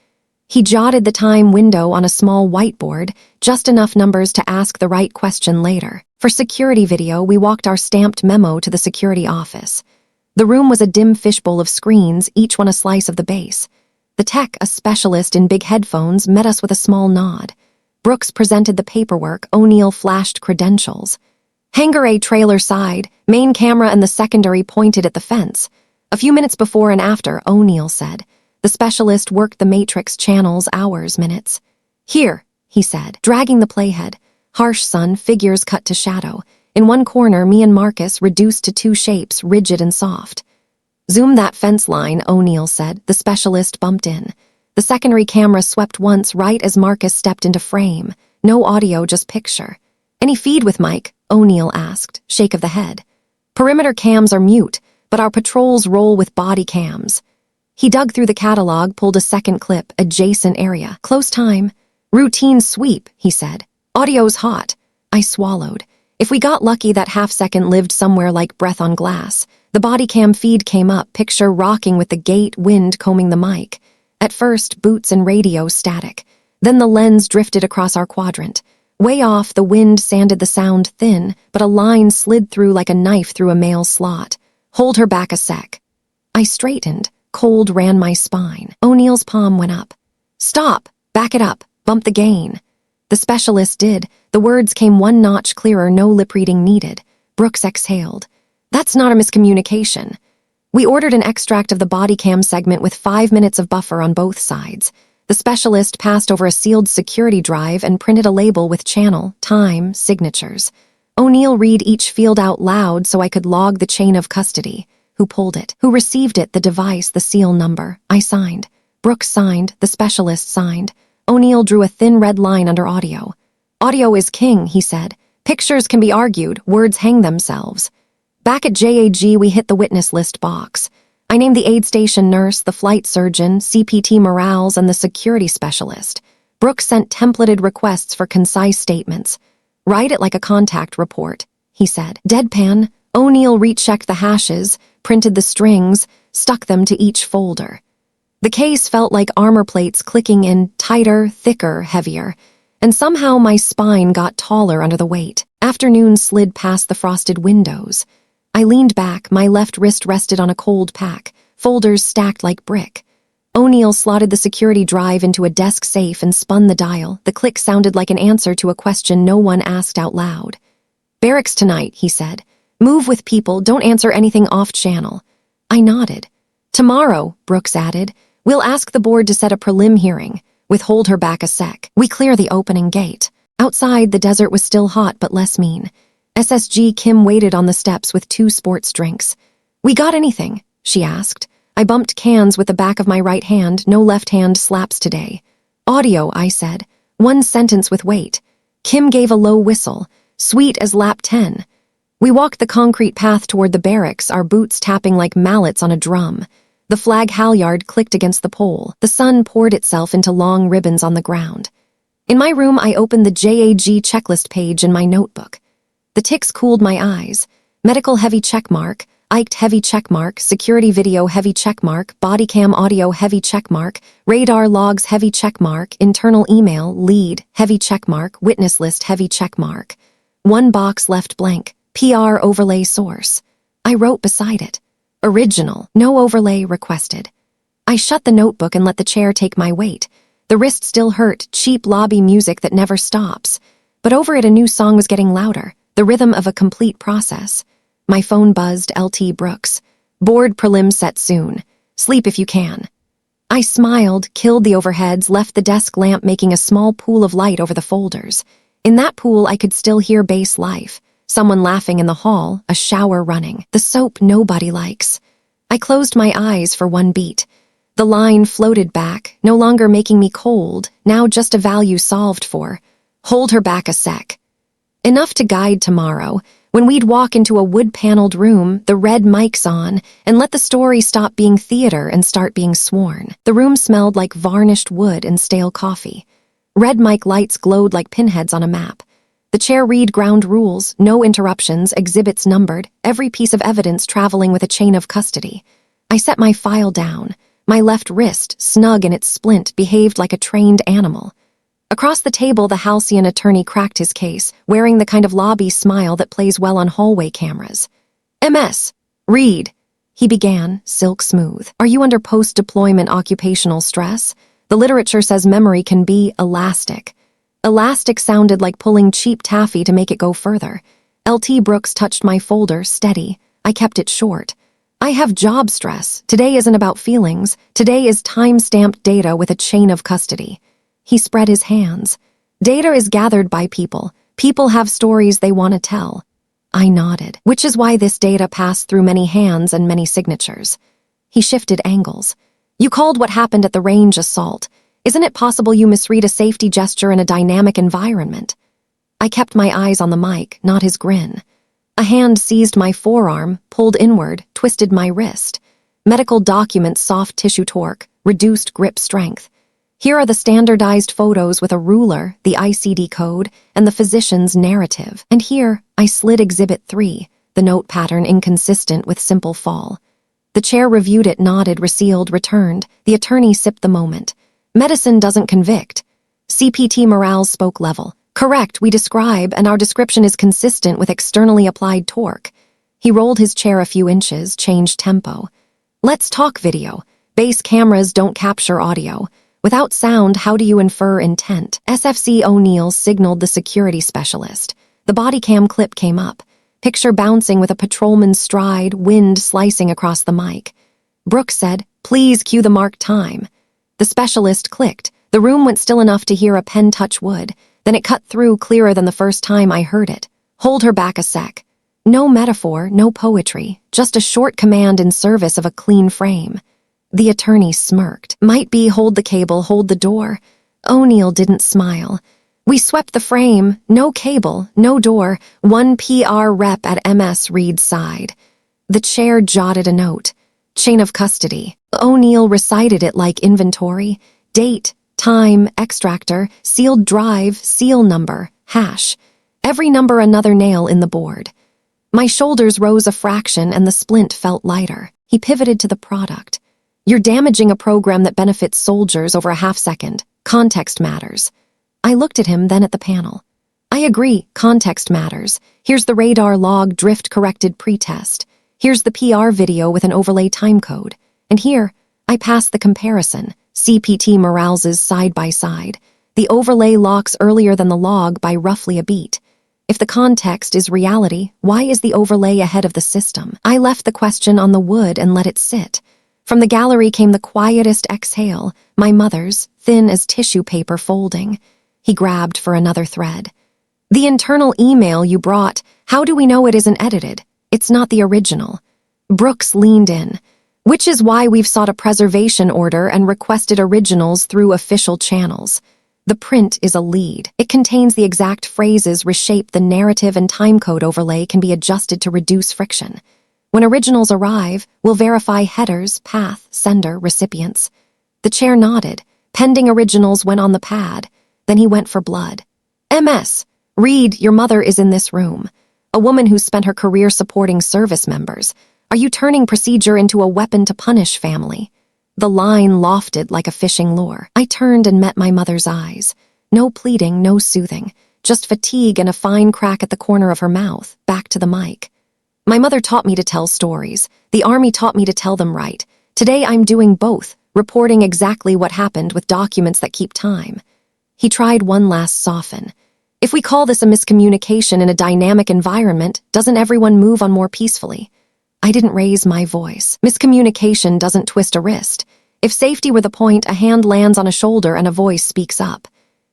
He jotted the time window on a small whiteboard, just enough numbers to ask the right question later. For security video, we walked our stamped memo to the security office. The room was a dim fishbowl of screens, each one a slice of the base. The tech, a specialist in big headphones, met us with a small nod. Brooks presented the paperwork. O'Neill flashed credentials. Hangar A trailer side, main camera and the secondary pointed at the fence. A few minutes before and after, O'Neill said. The specialist worked the matrix channels, hours, minutes. Here, he said, dragging the playhead. Harsh sun, figures cut to shadow. In one corner, me and Marcus reduced to two shapes, rigid and soft. Zoom that fence line, O'Neill said. The specialist bumped in. The secondary camera swept once right as Marcus stepped into frame. No audio, just picture. Any feed with Mike? O'Neill asked, shake of the head. Perimeter cams are mute, but our patrols roll with body cams. He dug through the catalog, pulled a second clip, adjacent area. Close time. Routine sweep, he said. Audio's hot. I swallowed. If we got lucky, that half-second lived somewhere like breath on glass. The body cam feed came up, picture rocking with the gate, wind combing the mic. At first, boots and radio static. Then the lens drifted across our quadrant. Way off, the wind sanded the sound thin, but a line slid through like a knife through a male slot. Hold her back a sec. I straightened. Cold ran my spine. O'Neill's palm went up. Stop. Back it up. Bump the gain. The specialist did. The words came one notch clearer, no lip reading needed. Brooks exhaled. That's not a miscommunication. We ordered an extract of the body cam segment with 5 minutes of buffer on both sides. The specialist passed over a sealed security drive and printed a label with channel, time, signatures. O'Neill read each field out loud so I could log the chain of custody. Who pulled it? Who received it? The device, the seal number. I signed. Brooks signed. The specialist signed. O'Neill drew a thin red line under audio. Audio is king, he said. Pictures can be argued. Words hang themselves. Back at JAG, we hit the witness list box. I named the aid station nurse, the flight surgeon, CPT morales, and the security specialist. Brooks sent templated requests for concise statements. Write it like a contact report, he said. Deadpan, O'Neill rechecked the hashes, printed the strings, stuck them to each folder. The case felt like armor plates clicking in, tighter, thicker, heavier, and somehow my spine got taller under the weight. Afternoon slid past the frosted windows. I leaned back, my left wrist rested on a cold pack, folders stacked like brick. O'Neill slotted the security drive into a desk safe and spun the dial. The click sounded like an answer to a question no one asked out loud. Barracks tonight, he said. Move with people, don't answer anything off-channel. I nodded. Tomorrow, Brooks added, we'll ask the board to set a prelim hearing. Withhold her back a sec. We clear the opening gate. Outside, the desert was still hot but less mean. SSG Kim waited on the steps with 2 sports drinks. We got anything? She asked. I bumped cans with the back of my right hand, no left hand slaps today. Audio, I said. 1 sentence with weight. Kim gave a low whistle, sweet as lap 10. We walked the concrete path toward the barracks, our boots tapping like mallets on a drum. The flag halyard clicked against the pole. The sun poured itself into long ribbons on the ground. In my room, I opened the JAG checklist page in my notebook. The ticks cooled my eyes. Medical heavy checkmark, IKT heavy checkmark, security video heavy checkmark, body cam audio heavy checkmark, radar logs heavy checkmark, internal email, lead, heavy checkmark, witness list heavy checkmark. 1 box left blank, PR overlay source. I wrote beside it. Original, no overlay requested. I shut the notebook and let the chair take my weight. The wrist still hurt, cheap lobby music that never stops. But over it a new song was getting louder, the rhythm of a complete process. My phone buzzed, LT Brooks. Board prelim set soon. Sleep if you can. I smiled, killed the overheads, left the desk lamp making a small pool of light over the folders. In that pool, I could still hear base life. Someone laughing in the hall, a shower running, the soap nobody likes. I closed my eyes for 1 beat. The line floated back, no longer making me cold, now just a value solved for. Hold her back a sec. Enough to guide tomorrow, when we'd walk into a wood-paneled room, the red mics on, and let the story stop being theater and start being sworn. The room smelled like varnished wood and stale coffee. Red mic lights glowed like pinheads on a map. The chair read ground rules, no interruptions, exhibits numbered, every piece of evidence traveling with a chain of custody. I set my file down. My left wrist, snug in its splint, behaved like a trained animal. Across the table, the halcyon attorney cracked his case, wearing the kind of lobby smile that plays well on hallway cameras. MS. Read. He began, silk smooth. Are you under post-deployment occupational stress? The literature says memory can be elastic. Elastic sounded like pulling cheap taffy to make it go further. LT Brooks touched my folder, steady. I kept it short. I have job stress. Today isn't about feelings. Today is time-stamped data with a chain of custody. He spread his hands. Data is gathered by people. People have stories they want to tell. I nodded, which is why this data passed through many hands and many signatures. He shifted angles. You called what happened at the range assault. Isn't it possible you misread a safety gesture in a dynamic environment? I kept my eyes on the mic, not his grin. A hand seized my forearm, pulled inward, twisted my wrist. Medical documents, soft tissue torque, reduced grip strength. Here are the standardized photos with a ruler, the ICD code, and the physician's narrative. And here, I slid Exhibit 3, the note pattern inconsistent with simple fall. The chair reviewed it, nodded, resealed, returned. The attorney sipped the moment. Medicine doesn't convict. CPT morales spoke level. Correct, we describe, and our description is consistent with externally applied torque. He rolled his chair a few inches, changed tempo. Let's talk video. Base cameras don't capture audio. Without sound, how do you infer intent? SFC O'Neill signaled the security specialist. The body cam clip came up. Picture bouncing with a patrolman's stride, wind slicing across the mic. Brooks said, please cue the marked time. The specialist clicked. The room went still enough to hear a pen touch wood. Then it cut through clearer than the first time I heard it. Hold her back a sec. No metaphor, no poetry, just a short command in service of a clean frame. The attorney smirked. Might be hold the cable, hold the door. O'Neill didn't smile. We swept the frame, no cable, no door, one PR rep at MS Reed's side. The chair jotted a note. Chain of custody. O'Neill recited it like inventory. Date, time, extractor, sealed drive, seal number, hash. Every number another nail in the board. My shoulders rose a fraction and the splint felt lighter. He pivoted to the product. You're damaging a program that benefits soldiers over a half-second. Context matters. I looked at him, then at the panel. I agree, context matters. Here's the radar log drift-corrected pretest. Here's the PR video with an overlay timecode. And here, I passed the comparison, CPT Morales's side-by-side. The overlay locks earlier than the log by roughly a beat. If the context is reality, why is the overlay ahead of the system? I left the question on the wood and let it sit. From the gallery came the quietest exhale, my mother's, thin as tissue paper folding. He grabbed for another thread. The internal email you brought, how do we know it isn't edited? It's not the original. Brooks leaned in, which is why we've sought a preservation order and requested originals through official channels. The print is a lead. It contains the exact phrases reshaped. The narrative and timecode overlay can be adjusted to reduce friction. When originals arrive, we'll verify headers, path, sender, recipients. The chair nodded. Pending originals went on the pad. Then he went for blood. MS, Reed, your mother is in this room. A woman who spent her career supporting service members. Are you turning procedure into a weapon to punish family? The line lofted like a fishing lure. I turned and met my mother's eyes. No pleading, no soothing. Just fatigue and a fine crack at the corner of her mouth, back to the mic. My mother taught me to tell stories. The Army taught me to tell them right. Today I'm doing both, reporting exactly what happened with documents that keep time. He tried one last soften. If we call this a miscommunication in a dynamic environment, doesn't everyone move on more peacefully? I didn't raise my voice. Miscommunication doesn't twist a wrist. If safety were the point, a hand lands on a shoulder and a voice speaks up.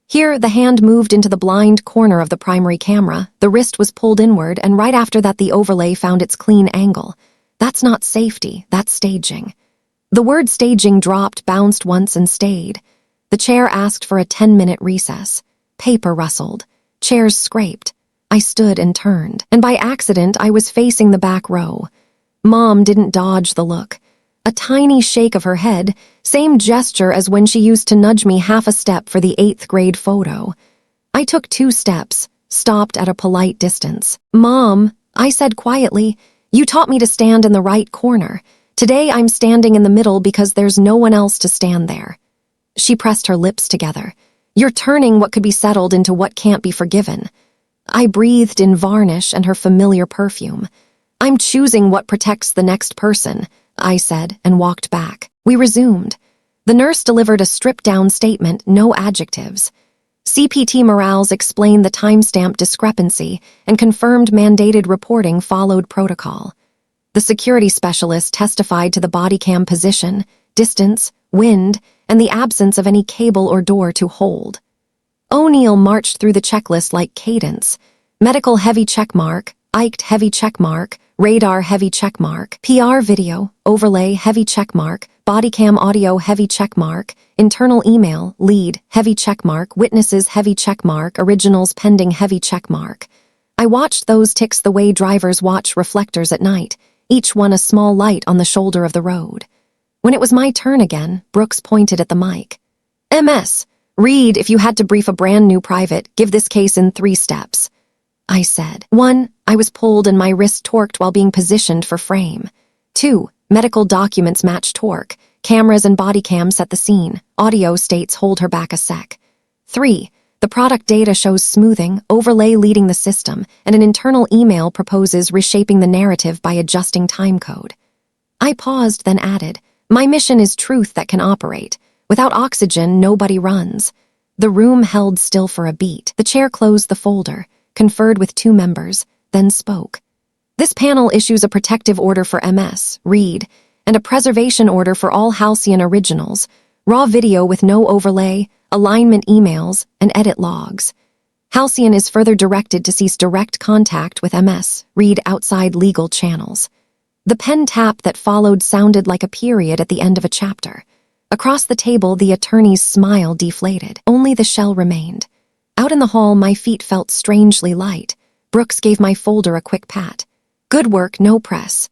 Here, the hand moved into the blind corner of the primary camera, the wrist was pulled inward, and right after that the overlay found its clean angle. That's not safety, that's staging. The word staging dropped, bounced once, and stayed. The chair asked for a 10-minute recess. Paper rustled. Chairs scraped. I stood and turned, and by accident I was facing the back row. Mom didn't dodge the look. A tiny shake of her head, same gesture as when she used to nudge me half a step for the 8th grade photo. I took 2 steps, stopped at a polite distance. Mom, I said quietly, you taught me to stand in the right corner. Today I'm standing in the middle because there's no one else to stand there. She pressed her lips together. You're turning what could be settled into what can't be forgiven. I breathed in varnish and her familiar perfume. I'm choosing what protects the next person, I said, and walked back. We resumed. The nurse delivered a stripped-down statement, no adjectives. CPT Morales explained the timestamp discrepancy and confirmed mandated reporting followed protocol. The security specialist testified to the body cam position, distance, wind, and the absence of any cable or door to hold. O'Neill marched through the checklist like cadence. Medical heavy checkmark, IKed heavy checkmark, radar heavy checkmark, PR video, overlay heavy checkmark, bodycam audio heavy checkmark, internal email, lead, heavy checkmark, witnesses heavy checkmark, originals pending heavy checkmark. I watched those ticks the way drivers watch reflectors at night, each one a small light on the shoulder of the road. When it was my turn again, Brooks pointed at the mic. MS, Reed, if you had to brief a brand new private, give this case in 3 steps. I said. 1, I was pulled and my wrist torqued while being positioned for frame. 2, medical documents match torque. Cameras and body cam set the scene. Audio states hold her back a sec. 3, the product data shows smoothing, overlay leading the system, and an internal email proposes reshaping the narrative by adjusting timecode. I paused, then added, my mission is truth that can operate. Without oxygen, nobody runs. The room held still for a beat. The chair closed the folder, conferred with 2 members, then spoke. This panel issues a protective order for MS, Reed, and a preservation order for all Halcyon originals, raw video with no overlay, alignment emails, and edit logs. Halcyon is further directed to cease direct contact with MS, Reed outside legal channels. The pen tap that followed sounded like a period at the end of a chapter. Across the table, the attorney's smile deflated. Only the shell remained. Out in the hall, my feet felt strangely light. Brooks gave my folder a quick pat. Good work, no press.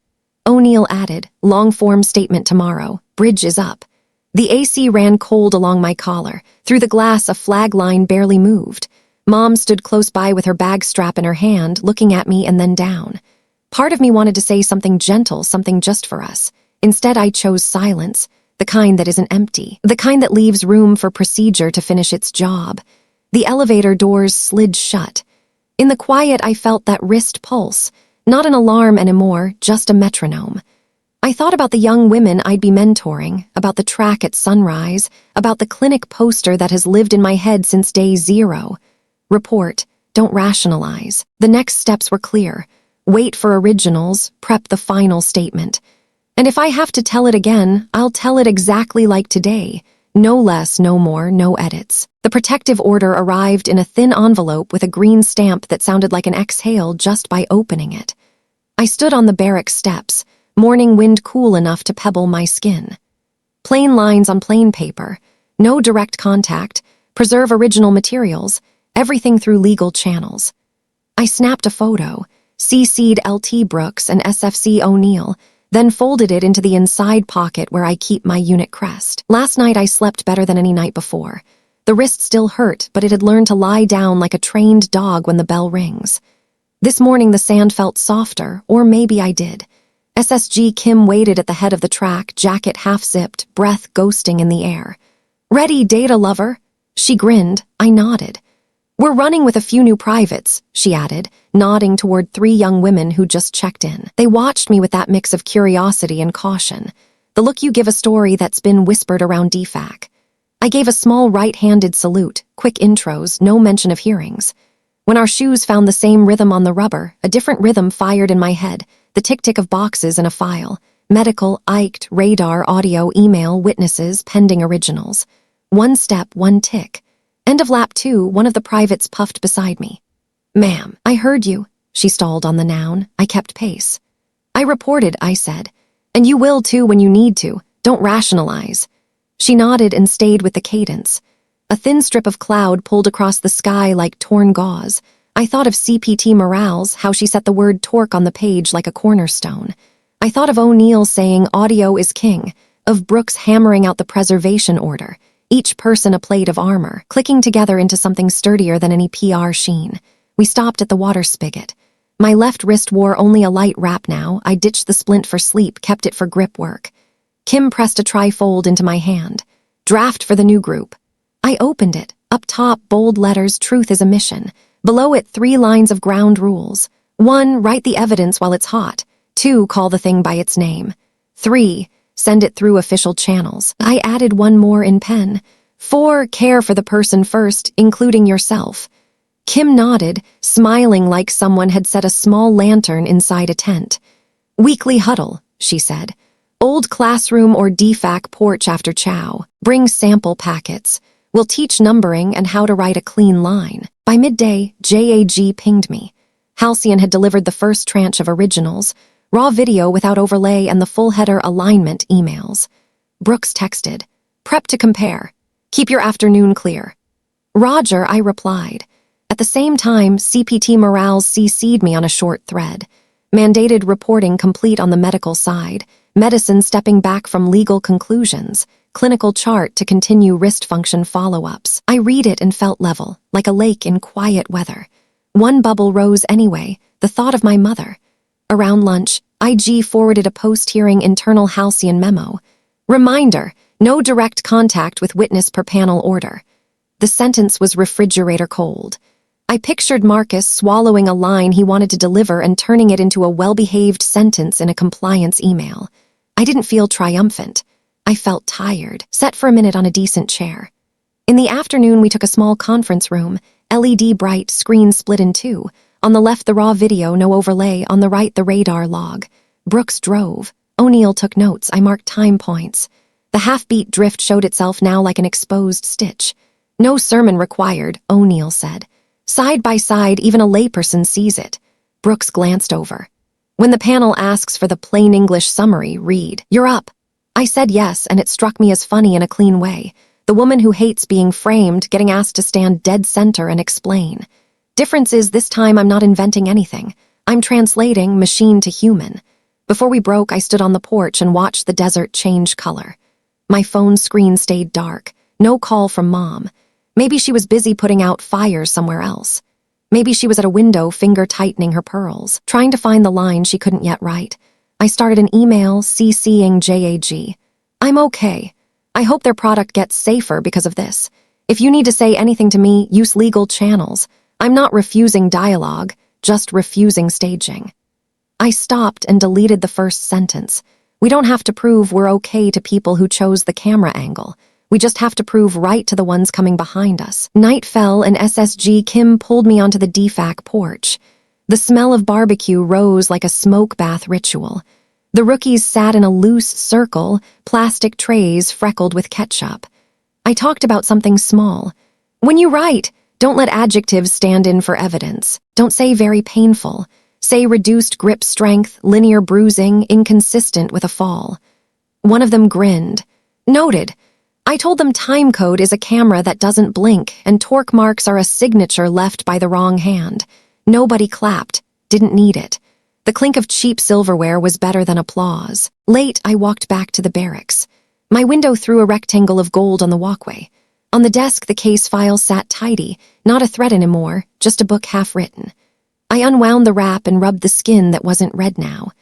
O'Neill added, long-form statement tomorrow. Bridge is up. The AC ran cold along my collar. Through the glass, a flag line barely moved. Mom stood close by with her bag strap in her hand, looking at me and then down. Part of me wanted to say something gentle, something just for us. Instead, I chose silence, the kind that isn't empty, the kind that leaves room for procedure to finish its job. The elevator doors slid shut. In the quiet, I felt that wrist pulse, not an alarm anymore, just a metronome. I thought about the young women I'd be mentoring, about the track at sunrise, about the clinic poster that has lived in my head since day 0. Report, don't rationalize. The next steps were clear. Wait for originals, prep the final statement. And if I have to tell it again, I'll tell it exactly like today. No less, no more, no edits. The protective order arrived in a thin envelope with a green stamp that sounded like an exhale just by opening it. I stood on the barrack steps, morning wind cool enough to pebble my skin. Plain lines on plain paper, no direct contact, preserve original materials, everything through legal channels. I snapped a photo, CC'd LT Brooks and SFC O'Neill, then folded it into the inside pocket where I keep my unit crest. Last night I slept better than any night before. The wrist still hurt, but it had learned to lie down like a trained dog when the bell rings. This morning the sand felt softer, or maybe I did. SSG Kim waited at the head of the track, jacket half-zipped, breath ghosting in the air. Ready, data lover? She grinned. I nodded. We're running with a few new privates, she added, nodding toward 3 young women who just checked in. They watched me with that mix of curiosity and caution, the look you give a story that's been whispered around DFAC. I gave a small right-handed salute, quick intros, no mention of hearings. When our shoes found the same rhythm on the rubber, a different rhythm fired in my head, the tick-tick of boxes in a file. Medical, IKed, radar, audio, email, witnesses, pending originals. One step, one tick. End of lap 2, one of the privates puffed beside me. Ma'am, I heard you. She stalled on the noun. I kept pace. I reported, I said. And you will too when you need to. Don't rationalize. She nodded and stayed with the cadence. A thin strip of cloud pulled across the sky like torn gauze. I thought of CPT Morales, how she set the word torque on the page like a cornerstone. I thought of O'Neill saying audio is king, of Brooks hammering out the preservation order. Each person a plate of armor, clicking together into something sturdier than any PR sheen. We stopped at the water spigot. My left wrist wore only a light wrap now. I ditched the splint for sleep, kept it for grip work. Kim pressed a trifold into my hand. Draft for the new group. I opened it. Up top, bold letters, truth is a mission. Below it, 3 lines of ground rules. 1, write the evidence while it's hot. 2, call the thing by its name. 3, send it through official channels. I added 1 more in pen. 4, care for the person first, including yourself. Kim nodded, smiling like someone had set a small lantern inside a tent. Weekly huddle, she said. Old classroom or DFAC porch after chow. Bring sample packets. We'll teach numbering and how to write a clean line. By midday, JAG pinged me. Halcyon had delivered the first tranche of originals, raw video without overlay and the full header alignment emails. Brooks texted, prep to compare. Keep your afternoon clear. Roger, I replied. At the same time, CPT Morales CC'd me on a short thread. Mandated reporting complete on the medical side. Medicine stepping back from legal conclusions. Clinical chart to continue wrist function follow-ups. I read it and felt level, like a lake in quiet weather. One bubble rose anyway, the thought of my mother. Around lunch, IG forwarded a post-hearing internal Halcyon memo. Reminder, no direct contact with witness per panel order. The sentence was refrigerator cold. I pictured Marcus swallowing a line he wanted to deliver and turning it into a well-behaved sentence in a compliance email. I didn't feel triumphant. I felt tired, set for a minute on a decent chair. In the afternoon, we took a small conference room, LED bright, screen split in 2. On the left, the raw video, no overlay. On the right, the radar log. Brooks drove. O'Neill took notes. I marked time points. The half-beat drift showed itself now like an exposed stitch. No sermon required, O'Neill said. Side by side, even a layperson sees it. Brooks glanced over. When the panel asks for the plain English summary, read, "You're up." I said yes, and it struck me as funny in a clean way. The woman who hates being framed, getting asked to stand dead center and explain. Difference is this time I'm not inventing anything. I'm translating machine to human. Before we broke, I stood on the porch and watched the desert change color. My phone screen stayed dark. No call from Mom. Maybe she was busy putting out fires somewhere else. Maybe she was at a window, finger tightening her pearls, trying to find the line she couldn't yet write. I started an email CCing JAG. I'm okay. I hope their product gets safer because of this. If you need to say anything to me, use legal channels. I'm not refusing dialogue, just refusing staging. I stopped and deleted the first sentence. We don't have to prove we're okay to people who chose the camera angle. We just have to prove right to the ones coming behind us. Night fell and SSG Kim pulled me onto the DFAC porch. The smell of barbecue rose like a smoke bath ritual. The rookies sat in a loose circle, plastic trays freckled with ketchup. I talked about something small. When you write, don't let adjectives stand in for evidence. Don't say very painful. Say reduced grip strength, linear bruising, inconsistent with a fall. One of them grinned. Noted. I told them timecode is a camera that doesn't blink and torque marks are a signature left by the wrong hand. Nobody clapped. Didn't need it. The clink of cheap silverware was better than applause. Late, I walked back to the barracks. My window threw a rectangle of gold on the walkway. On the desk, the case file sat tidy, not a threat anymore, just a book half written. I unwound the wrap and rubbed the skin that wasn't red now.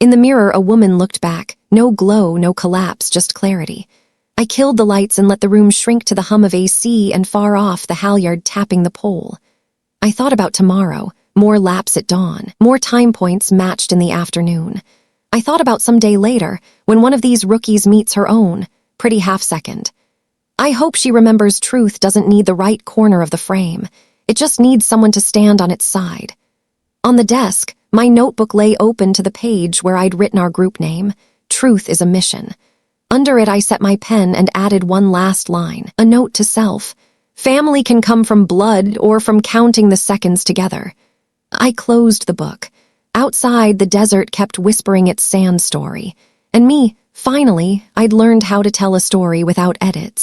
In the mirror, a woman looked back. No glow, no collapse, just clarity. I killed the lights and let the room shrink to the hum of AC and far off the halyard tapping the pole. I thought about tomorrow, more laps at dawn, more time points matched in the afternoon. I thought about some day later, when one of these rookies meets her own, pretty half-second. I hope she remembers truth doesn't need the right corner of the frame. It just needs someone to stand on its side. On the desk, my notebook lay open to the page where I'd written our group name. Truth is a mission. Under it, I set my pen and added one last line, a note to self. Family can come from blood or from counting the seconds together. I closed the book. Outside, the desert kept whispering its sand story. And me, finally, I'd learned how to tell a story without edits.